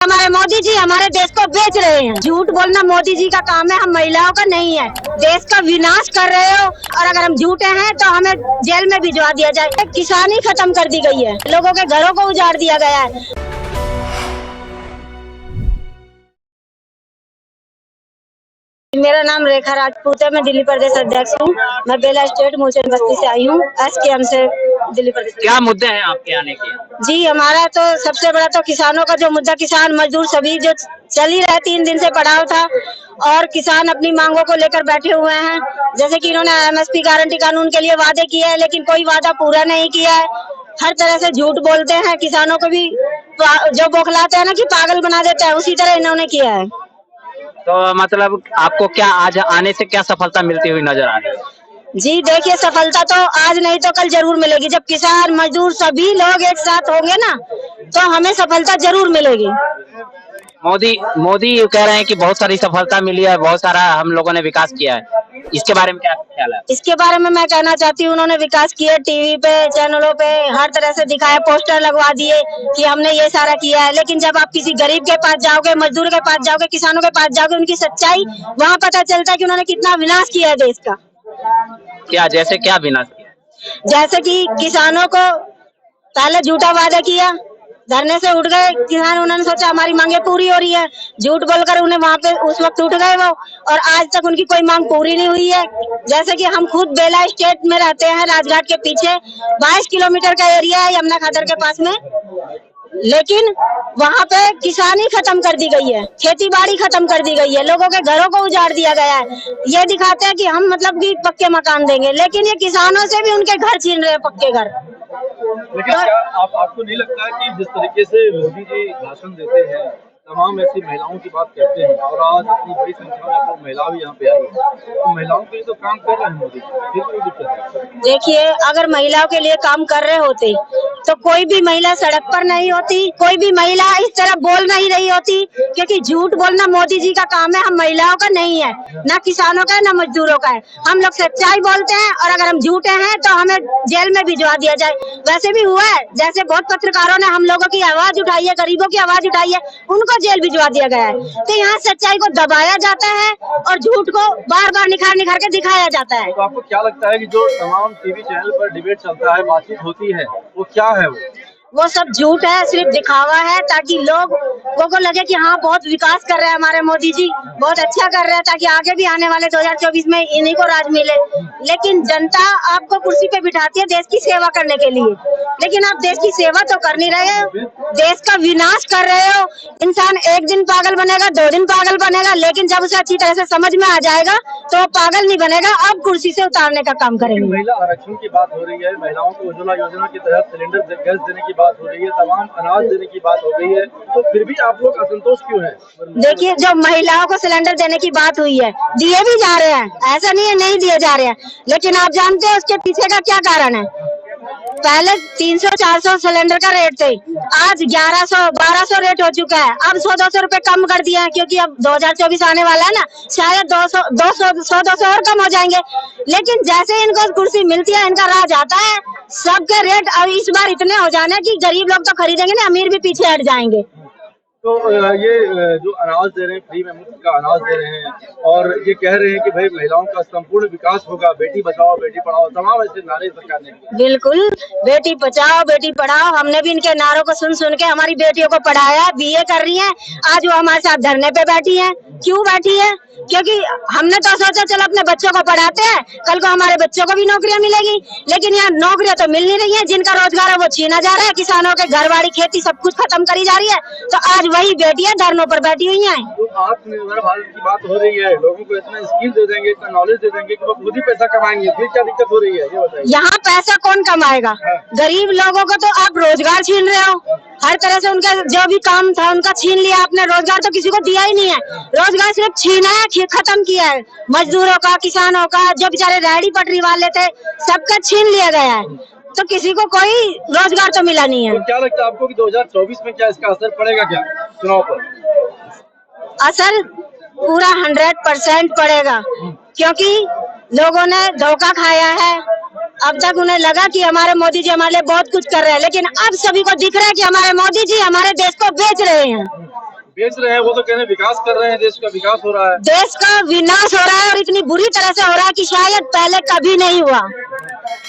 हमारे मोदी जी हमारे देश को बेच रहे हैं। झूठ बोलना मोदी जी का काम है, हम महिलाओं का नहीं है। देश का विनाश कर रहे हो और अगर हम झूठे हैं तो हमें जेल में भिजवा दिया जाए। किसानी खत्म कर दी गई है, लोगों के घरों को उजाड़ दिया गया है। मेरा नाम रेखा राजपूत है, मैं दिल्ली प्रदेश अध्यक्ष हूँ। मैं बेला स्टेट मूलचंद बस्ती से आई हूँ, एसकेएम से दिल्ली प्रदेश। क्या मुद्दे हैं आपके आने के? जी, हमारा तो सबसे बड़ा तो किसानों का जो मुद्दा, किसान मजदूर सभी जो चल ही रहा है, 3 दिन से पड़ाव था और किसान अपनी मांगों को लेकर बैठे हुए हैं। जैसे कि इन्होंने एमएसपी गारंटी कानून के लिए वादे किए हैं, लेकिन कोई वादा पूरा नहीं किया है। हर तरह से झूठ बोलते हैं, किसानों को भी जो बौखलाते हैं ना कि पागल बना देते हैं, उसी तरह इन्होंने किया है। तो मतलब आपको क्या आज आने से क्या सफलता मिलती हुई नजर आ रही है? जी देखिए, सफलता तो आज नहीं तो कल जरूर मिलेगी। जब किसान मजदूर सभी लोग एक साथ होंगे ना, तो हमें सफलता जरूर मिलेगी। मोदी कह रहे हैं कि बहुत सारी सफलता मिली है, बहुत सारा हम लोगों ने विकास किया है। इसके बारे में क्या ख्याल है? इसके बारे में मैं कहना चाहती हूँ, उन्होंने विकास किया, टीवी पे चैनलों पे हर तरह से दिखाया, पोस्टर लगवा दिए कि हमने ये सारा किया है। लेकिन जब आप किसी गरीब के पास जाओगे, मजदूर के पास जाओगे, किसानों के पास जाओगे, उनकी सच्चाई वहाँ पता चलता है कि उन्होंने कितना विनाश किया है देश का। जैसे क्या विनाश किया? जैसे कि किसानों को पहले झूठा वादा किया, धरने से उठ गए किसान, उन्होंने सोचा हमारी मांगे पूरी हो रही है, झूठ बोलकर उन्हें वहाँ पे उस वक्त उठ गए वो, और आज तक उनकी कोई मांग पूरी नहीं हुई है। जैसे कि हम खुद बेला स्टेट में रहते हैं, राजघाट के पीछे 22 किलोमीटर का एरिया है, यमुना खातर के पास में, लेकिन वहाँ पे किसानी खत्म कर दी गई है, खेती बाड़ी खत्म कर दी गई है, लोगों के घरों को उजाड़ दिया गया है। ये दिखाते हैं कि हम मतलब कि पक्के मकान देंगे, लेकिन ये किसानों से भी उनके घर छीन रहे हैं, पक्के घर। लेकिन क्या आपको नहीं लगता है कि जिस तरीके से मोदी जी भाषण देते हैं, तमाम ऐसी महिलाओं की बात कहते हैं और आज इतनी बड़ी संख्या में तो महिला भी यहाँ पे आई है, तो महिलाओं के लिए तो काम कर रहे हैं मोदी, फिर कोई दिक्कत है? देखिए, अगर महिलाओं के लिए काम कर रहे होते तो कोई भी महिला सड़क पर नहीं होती, कोई भी महिला इस तरह बोल नहीं रही होती, क्योंकि झूठ बोलना मोदी जी का काम है, हम महिलाओं का नहीं है, ना किसानों का है, ना मजदूरों का है। हम लोग सच्चाई बोलते हैं और अगर हम झूठे हैं तो हमें जेल में भिजवा दिया जाए। वैसे भी हुआ है, जैसे बहुत पत्रकारों ने हम लोगों की आवाज उठाई है, गरीबों की आवाज उठाई है, उनको जेल भिजवा दिया गया है। तो यहाँ सच्चाई को दबाया जाता है और झूठ को बार बार निखार निखार के दिखाया जाता है। तो आपको क्या लगता है कि जो तमाम टीवी चैनल पर डिबेट चलता है, बातचीत होती है, वो क्या है? वो सब झूठ है, सिर्फ दिखावा है, ताकि लोगों को लगे कि हाँ बहुत विकास कर रहे हैं हमारे मोदी जी, बहुत अच्छा कर रहे हैं, ताकि आगे भी आने वाले 2024 में इन्हीं को राज मिले। लेकिन जनता आपको कुर्सी पे बिठाती है देश की सेवा करने के लिए, लेकिन आप देश की सेवा तो कर नहीं रहे हो, देश का विनाश कर रहे हो। इंसान एक दिन पागल बनेगा, 2 दिन पागल बनेगा, लेकिन जब उसे अच्छी तरह से समझ में आ जाएगा तो वो पागल नहीं बनेगा, अब कुर्सी से उतारने का काम करेंगे। महिला आरक्षण की बात हो रही है, महिलाओं को उज्ज्वला योजना के तहत सिलेंडर गैस देने की बात हो रही है, तमाम अनाज देने की बात हो गई है, तो फिर भी आप लोग असंतोष क्यों है? देखिए, जो महिलाओं को सिलेंडर देने की बात हुई है, दिए भी जा रहे हैं, ऐसा नहीं है नहीं दिए जा रहे हैं, लेकिन आप जानते हैं उसके पीछे का क्या कारण है? पहले 300-400 सिलेंडर का रेट थे, आज 1100-1200 रेट हो चुका है। अब 100-200 रुपए कम कर दिया है, क्योंकि अब 2024 आने वाला है ना, शायद 200 और कम हो जाएंगे। लेकिन जैसे इनको कुर्सी मिलती है, इनका राज आता है, सबके रेट अब इस बार इतने हो जाने कि गरीब लोग तो खरीदेंगे ना, अमीर भी पीछे हट जाएंगे। तो ये जो अनाज दे रहे हैं, फ्री में मुफ्त का अनाज दे रहे हैं और ये कह रहे हैं कि भाई महिलाओं का संपूर्ण विकास होगा, बेटी बचाओ बेटी पढ़ाओ, तमाम ऐसे नारे सरकार ने किए। बिल्कुल, बेटी बचाओ बेटी पढ़ाओ, हमने भी इनके नारों को सुन सुन के हमारी बेटियों को पढ़ाया, बीए कर रही हैं, आज वो हमारे साथ धरने पे बैठी हैं। क्यों बैठी है? क्योंकि हमने तो सोचा चलो अपने बच्चों को पढ़ाते हैं, कल को हमारे बच्चों को भी नौकरियां मिलेगी, लेकिन यहाँ नौकरियां तो मिल नहीं रही हैं, जिनका रोजगार है वो छीना जा रहा है, किसानों के घर बाड़ी खेती सब कुछ खत्म करी जा रही है, तो आज वही बेटियां धरनों पर बैठी हुई हैं। तो आत्मनिर्भर भारत की बात हो रही है, लोगों को इतना स्किल दे देंगे, इतना नॉलेज दे देंगे कि वो खुद ही पैसा कमाएंगे, फिर क्या दिक्कत हो रही है ये बताइए? यहाँ पैसा कौन कमाएगा? गरीब लोगों को तो आप रोजगार छीन रहे हो, हर तरह से उनका जो भी काम था उनका छीन लिया आपने, रोजगार तो किसी को दिया ही नहीं है, रोजगार सिर्फ छीना है, खत्म किया है, मजदूरों का, किसानों का, जो बेचारे रेहड़ी पटरी वाले थे सबका छीन लिया गया है, तो किसी को कोई रोजगार तो मिला नहीं है। तो क्या लगता है आपको कि 2024 में क्या इसका असर पड़ेगा क्या चुनाव पर? असर पूरा 100% पड़ेगा, क्योंकि लोगों ने धोखा खाया है। अब तक उन्हें लगा कि हमारे मोदी जी हमारे लिए बहुत कुछ कर रहे हैं, लेकिन अब सभी को दिख रहा है कि हमारे मोदी जी हमारे देश को बेच रहे हैं। बेच रहे हैं, वो तो कह रहे हैं विकास कर रहे हैं, देश का विकास हो रहा है। देश का विनाश हो रहा है और इतनी बुरी तरह से हो रहा है कि शायद पहले कभी नहीं हुआ।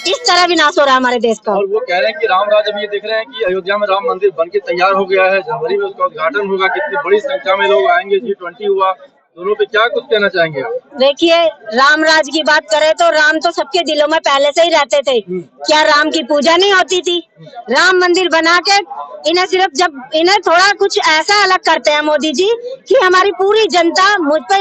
इस तरह विनाश हो रहा है हमारे देश का। और वो कह रहे हैं कि रामराज, अभी ये देख रहे हैं कि अयोध्या में राम मंदिर बनके तैयार हो गया है, जनवरी में उसका उद्घाटन होगा, कितनी बड़ी संख्या में लोग आएंगे, G20 हुआ, दोनों पे क्या कुछ कहना चाहेंगे आप? देखिए, राम राज की बात करें तो राम तो सबके दिलों में पहले से ही रहते थे। क्या राम की पूजा नहीं होती थी? राम मंदिर बना के इन्हें सिर्फ जब इन्हें थोड़ा कुछ ऐसा अलग करते हैं मोदी जी कि हमारी पूरी जनता मुझ पे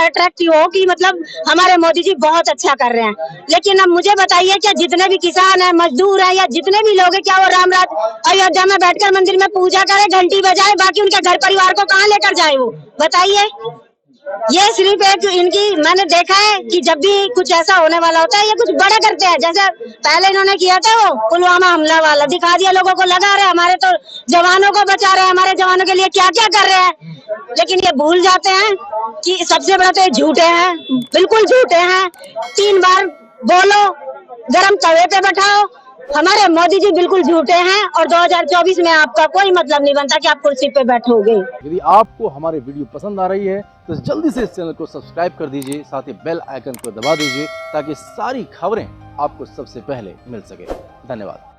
अट्रैक्टिव हो कि मतलब हमारे मोदी जी बहुत अच्छा कर रहे हैं। लेकिन अब मुझे बताइए, क्या जितने भी किसान हैं, मजदूर हैं या जितने भी लोग हैं, क्या वो राम राज अयोध्या में बैठकर मंदिर में पूजा करे, घंटी बजाए, बाकी उनके घर परिवार को कहाँ लेकर जाए? वो बताइए। ये सिर्फ एक इनकी, मैंने देखा है कि जब भी कुछ ऐसा होने वाला होता है ये कुछ बड़ा करते हैं। जैसे पहले इन्होंने किया था वो पुलवामा हमला वाला, दिखा दिया लोगों को, लगा रहे हमारे तो जवानों को बचा रहे हैं, हमारे जवानों के लिए क्या क्या कर रहे हैं। लेकिन ये भूल जाते हैं कि सबसे बड़ा तो ये झूठे हैं, बिल्कुल झूठे हैं। 3 बार बोलो, गरम तवे पे बैठाओ, हमारे मोदी जी बिल्कुल झूठे हैं। और 2024 में आपका कोई मतलब नहीं बनता कि आप कुर्सी पे बैठोगे। यदि आपको हमारी वीडियो पसंद आ रही है तो जल्दी से इस चैनल को सब्सक्राइब कर दीजिए, साथ ही बेल आइकन को दबा दीजिए ताकि सारी खबरें आपको सबसे पहले मिल सके। धन्यवाद।